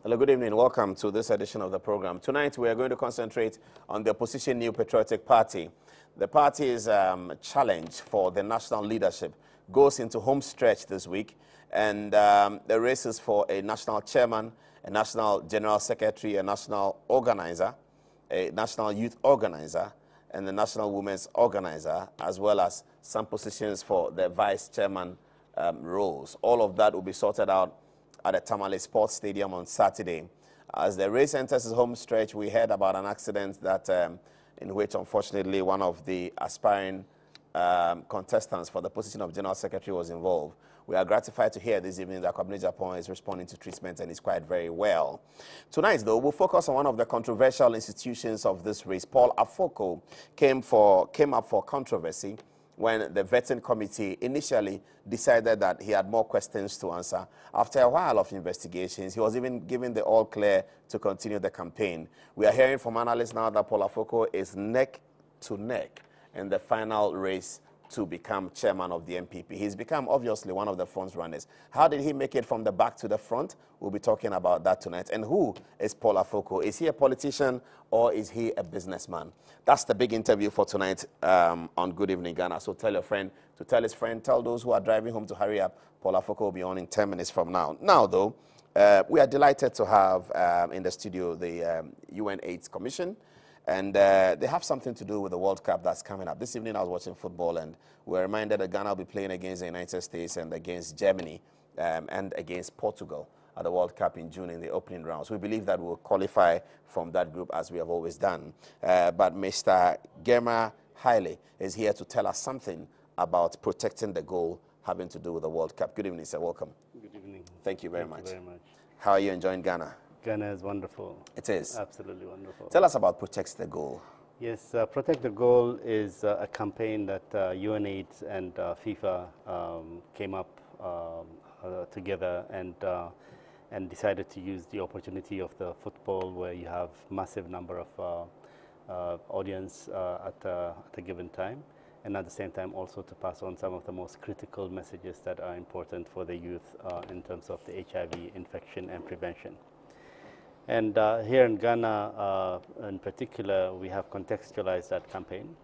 Hello, good evening. Welcome to this edition of the program. Tonight, we are going to concentrate on the opposition New Patriotic Party. The party's challenge for the national leadership goes into home stretch this week, and the races for a national chairman, a national general secretary, a national organizer, a national youth organizer, and the national women's organizer, as well as some positions for the vice chairman roles. All of that will be sorted out at the Tamale Sports Stadium on Saturday. As the race enters its home stretch, we heard about an accident that, in which, unfortunately, one of the aspiring contestants for the position of General Secretary was involved. We are gratified to hear this evening that Kwabena Japan is responding to treatment and is quite very well. Tonight, though, we'll focus on one of the controversial institutions of this race. Paul Afoko came up for controversy when the vetting committee initially decided that he had more questions to answer. After a while of investigations, he was even given the all clear to continue the campaign. We are hearing from analysts now that Paul Afoko is neck to neck in the final race to become chairman of the MPP. He's become, obviously, one of the front runners. How did he make it from the back to the front? We'll be talking about that tonight. And who is Paul Afoko? Is he a politician or is he a businessman? That's the big interview for tonight on Good Evening Ghana. So tell your friend to tell his friend, tell those who are driving home to hurry up. Paul Afoko will be on in 10 minutes from now. Now, though, we are delighted to have in the studio the UNAIDS Commission. And they have something to do with the World Cup that's coming up. This evening I was watching football, and we're reminded that Ghana will be playing against the United States and against Germany and against Portugal at the World Cup in June in the opening rounds. We believe that we'll qualify from that group as we have always done. But Mr. Girmay Haile is here to tell us something about protecting the goal having to do with the World Cup. Good evening, sir. Welcome. Good evening. Thank you very much. Thank you very much. How are you enjoying Ghana? Ghana is wonderful. It is? Absolutely wonderful. Tell us about Protect the Goal. Yes, Protect the Goal is a campaign that UNAIDS and FIFA came up together and decided to use the opportunity of the football, where you have massive number of audience at a given time, and at the same time also to pass on some of the most critical messages that are important for the youth in terms of the HIV infection and prevention. And here in Ghana, in particular, we have contextualized that campaign.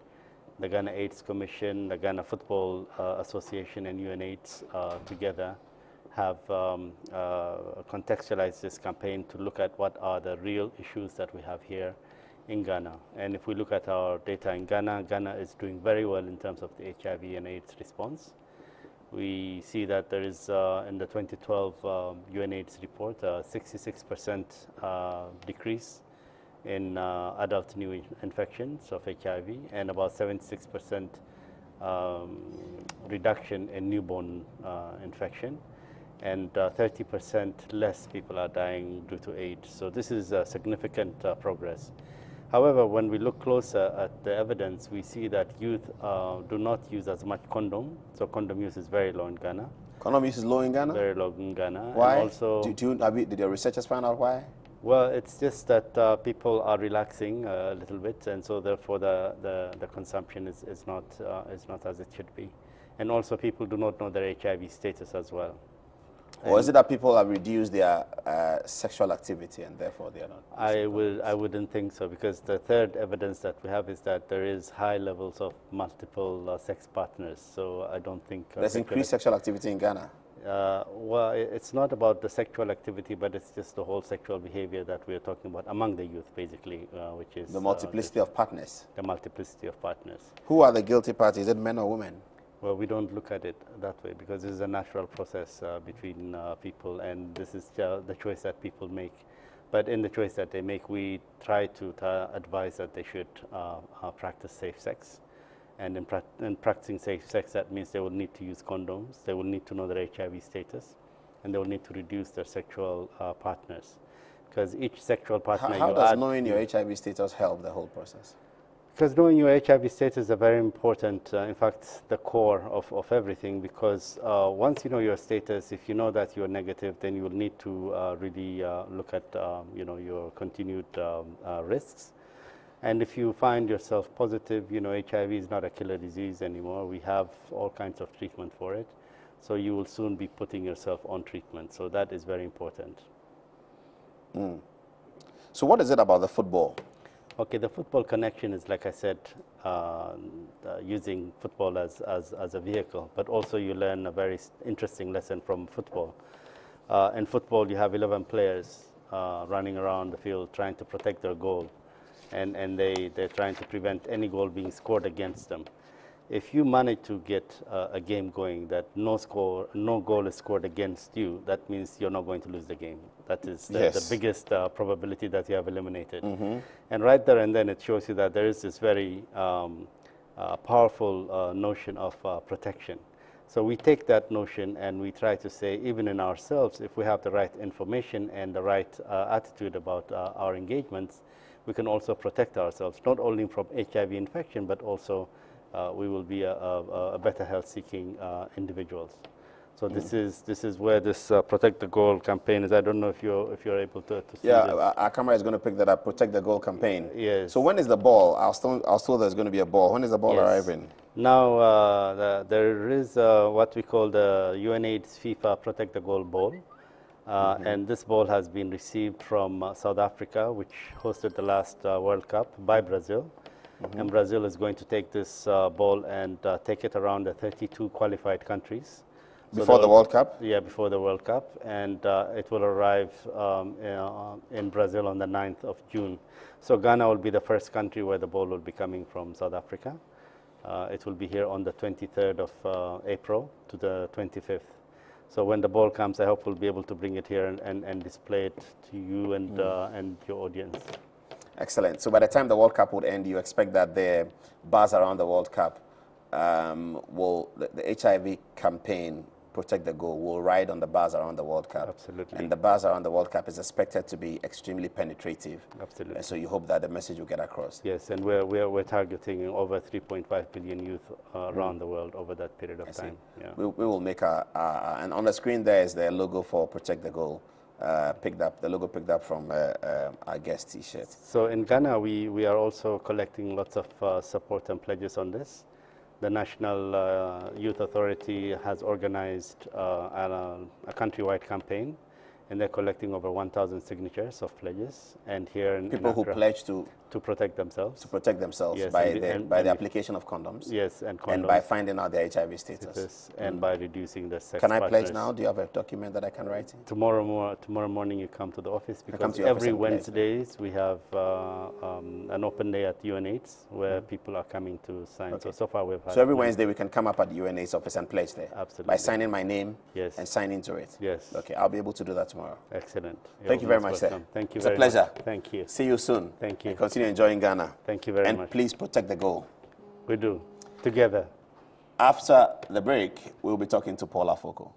The Ghana AIDS Commission, the Ghana Football Association, and UNAIDS together have contextualized this campaign to look at what are the real issues that we have here in Ghana. And if we look at our data in Ghana, Ghana is doing very well in terms of the HIV and AIDS response. We see that there is, in the 2012 UNAIDS report, a 66% decrease in adult new infections of HIV and about 76% reduction in newborn infection, and 30% less people are dying due to AIDS. So this is significant progress. However, when we look closer at the evidence, we see that youth do not use as much condom. So condom use is very low in Ghana. Condom use is low in Ghana? Very low in Ghana. Why? And also, did your researchers find out why? Well, it's just that people are relaxing a little bit, and so therefore the consumption is not as it should be. And also people do not know their HIV status as well. Or is it that people have reduced their sexual activity and therefore they are not? I wouldn't think so, because the third evidence that we have is that there is high levels of multiple sex partners. So I don't think there's increased sexual activity in Ghana. Well, it's not about the sexual activity, but it's just the whole sexual behavior that we are talking about among the youth, basically, which is the multiplicity of partners. The multiplicity of partners. Who are the guilty parties? Is it men or women? Well, we don't look at it that way, because this is a natural process between people, and this is the choice that people make. But in the choice that they make, we try to advise that they should practice safe sex. And in practicing safe sex, that means they will need to use condoms, they will need to know their HIV status, and they will need to reduce their sexual partners. Because each sexual partner How does knowing your HIV status help the whole process? Because knowing your HIV status is very important, in fact, the core of everything, because once you know your status, if you know that you're negative, then you will need to really look at your continued risks. And if you find yourself positive, HIV is not a killer disease anymore. We have all kinds of treatment for it. So you will soon be putting yourself on treatment. So that is very important. So what is it about the football? Okay, the football connection is, like I said, using football as a vehicle, but also you learn a very interesting lesson from football. In football, you have 11 players running around the field trying to protect their goal, and they're trying to prevent any goal being scored against them. If you manage to get a game going that no goal is scored against you, that means you're not going to lose the game. That is the biggest probability that you have eliminated. And right there and then it shows you that there is this very powerful notion of protection. So we take that notion and we try to say, even in ourselves, if we have the right information and the right attitude about our engagements, we can also protect ourselves, not only from HIV infection, but also we will be a better health-seeking individuals. So this is where this Protect the Goal campaign is. I don't know if you're able to see this. Our camera is going to pick that up. Protect the Goal campaign. Yes. So when is the ball? I was told there's going to be a ball. When is the ball arriving? Now there is what we call the UNAIDS FIFA Protect the Goal ball, and this ball has been received from South Africa, which hosted the last World Cup, by Brazil. And Brazil is going to take this ball and take it around the 32 qualified countries. Before the World Cup? Yeah, before the World Cup. And it will arrive in Brazil on the 9th of June. So Ghana will be the first country where the ball will be coming from South Africa. It will be here on the 23rd of April to the 25th. So when the ball comes, I hope we'll be able to bring it here and display it to you and your audience. Excellent. So by the time the World Cup would end, you expect that the buzz around the World Cup the HIV campaign, Protect the Goal, will ride on the buzz around the World Cup. Absolutely. And the buzz around the World Cup is expected to be extremely penetrative. Absolutely. And so you hope that the message will get across. Yes, and we're targeting over 3.5 billion youth around the world over that period of time. Yeah. We will make and on the screen there is the logo for Protect the Goal. The logo picked up from our guest T-shirt. So in Ghana, we are also collecting lots of support and pledges on this. The National Youth Authority has organized a countrywide campaign, and they're collecting over 1,000 signatures of pledges. And here in people who pledge to protect themselves. To protect themselves, yes, by the application of condoms. Yes, and condoms. And by finding out their HIV status. And by reducing the sex Can I partners. pledge now? Do you have a document that I can write in? Tomorrow morning you come to the office, because every Wednesdays we have an open day at UNAIDS where people are coming to sign. Okay. So far we've had. So every Wednesday we can come up at the UNAIDS office and pledge there? Absolutely. By signing my name, yes, and signing to it? Yes. Okay, I'll be able to do that tomorrow. Excellent. Thank you very much, sir. Thank you very much. It's a pleasure. Thank you. See you soon. Thank you. And continue enjoying Ghana. Thank you very much. And please protect the goal. We do. Together. After the break, we'll be talking to Paula Foko.